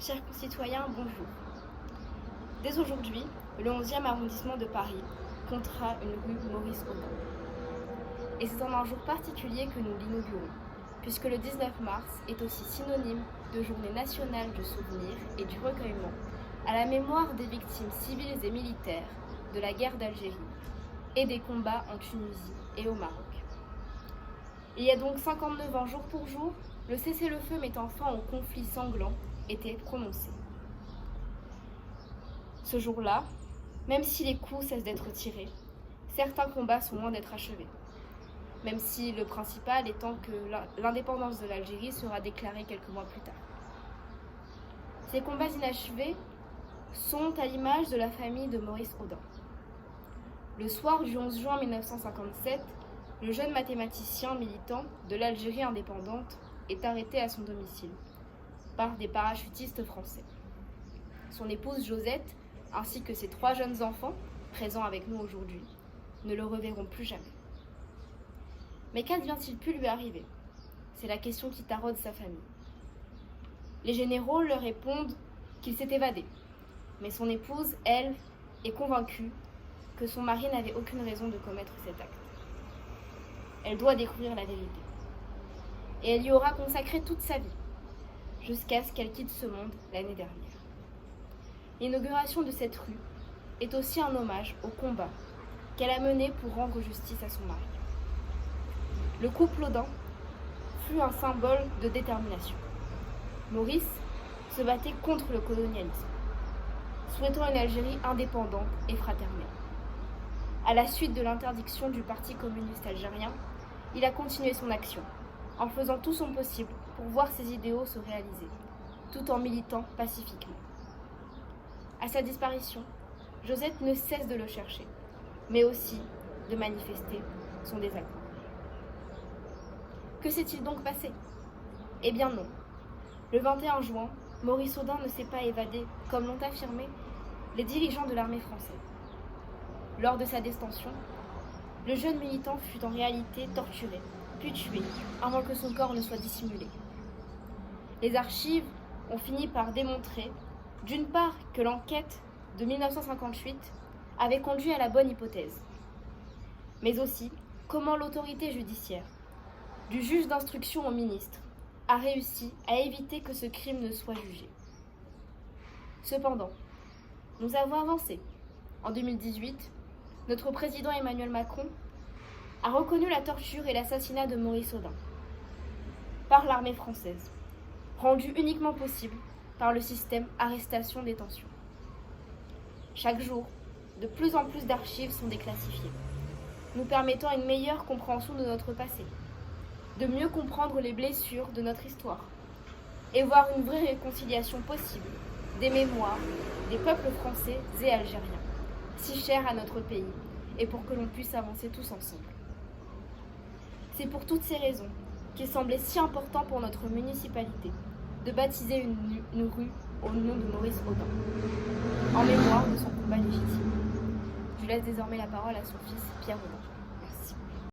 Chers concitoyens, bonjour. Dès aujourd'hui, le 11e arrondissement de Paris comptera une rue Maurice Audin. Et c'est en un jour particulier que nous l'inaugurons, puisque le 19 mars est aussi synonyme de journée nationale du souvenir et du recueillement à la mémoire des victimes civiles et militaires de la guerre d'Algérie et des combats en Tunisie et au Maroc. Il y a donc 59 ans jour pour jour, le cessez-le-feu mettant fin au conflit sanglant était prononcé. Ce jour-là, même si les coups cessent d'être tirés, certains combats sont loin d'être achevés, même si le principal étant que l'indépendance de l'Algérie sera déclarée quelques mois plus tard. Ces combats inachevés sont à l'image de la famille de Maurice Audin. Le soir du 11 juin 1957, le jeune mathématicien militant de l'Algérie indépendante est arrêté à son domicile par des parachutistes français. Son épouse Josette, ainsi que ses 3 jeunes enfants, présents avec nous aujourd'hui, ne le reverront plus jamais. Mais qu'advient-il pu lui arriver? C'est la question qui taraude sa famille. Les généraux leur répondent qu'il s'est évadé, mais son épouse, elle, est convaincue que son mari n'avait aucune raison de commettre cet acte. Elle doit découvrir la vérité. Et elle y aura consacré toute sa vie, jusqu'à ce qu'elle quitte ce monde l'année dernière. L'inauguration de cette rue est aussi un hommage au combat qu'elle a mené pour rendre justice à son mari. Le couple Audin fut un symbole de détermination. Maurice se battait contre le colonialisme, souhaitant une Algérie indépendante et fraternelle. À la suite de l'interdiction du Parti communiste algérien, il a continué son action, en faisant tout son possible pour voir ses idéaux se réaliser, tout en militant pacifiquement. À sa disparition, Josette ne cesse de le chercher, mais aussi de manifester son désaccord. Que s'est-il donc passé? Eh bien non. Le 21 juin, Maurice Audin ne s'est pas évadé, comme l'ont affirmé les dirigeants de l'armée française. Lors de sa détention, le jeune militant fut en réalité torturé, puis tué, avant que son corps ne soit dissimulé. Les archives ont fini par démontrer, d'une part, que l'enquête de 1958 avait conduit à la bonne hypothèse, mais aussi comment l'autorité judiciaire, du juge d'instruction au ministre, a réussi à éviter que ce crime ne soit jugé. Cependant, nous avons avancé. En 2018, notre président Emmanuel Macron a reconnu la torture et l'assassinat de Maurice Audin par l'armée française, rendu uniquement possible par le système arrestation-détention. Chaque jour, de plus en plus d'archives sont déclassifiées, nous permettant une meilleure compréhension de notre passé, de mieux comprendre les blessures de notre histoire et voir une vraie réconciliation possible des mémoires des peuples français et algériens, si chers à notre pays, et pour que l'on puisse avancer tous ensemble. C'est pour toutes ces raisons qu'il semblait si important pour notre municipalité de baptiser une rue au nom de Maurice Audin, en mémoire de son combat légitime. Je laisse désormais la parole à son fils Pierre Audin.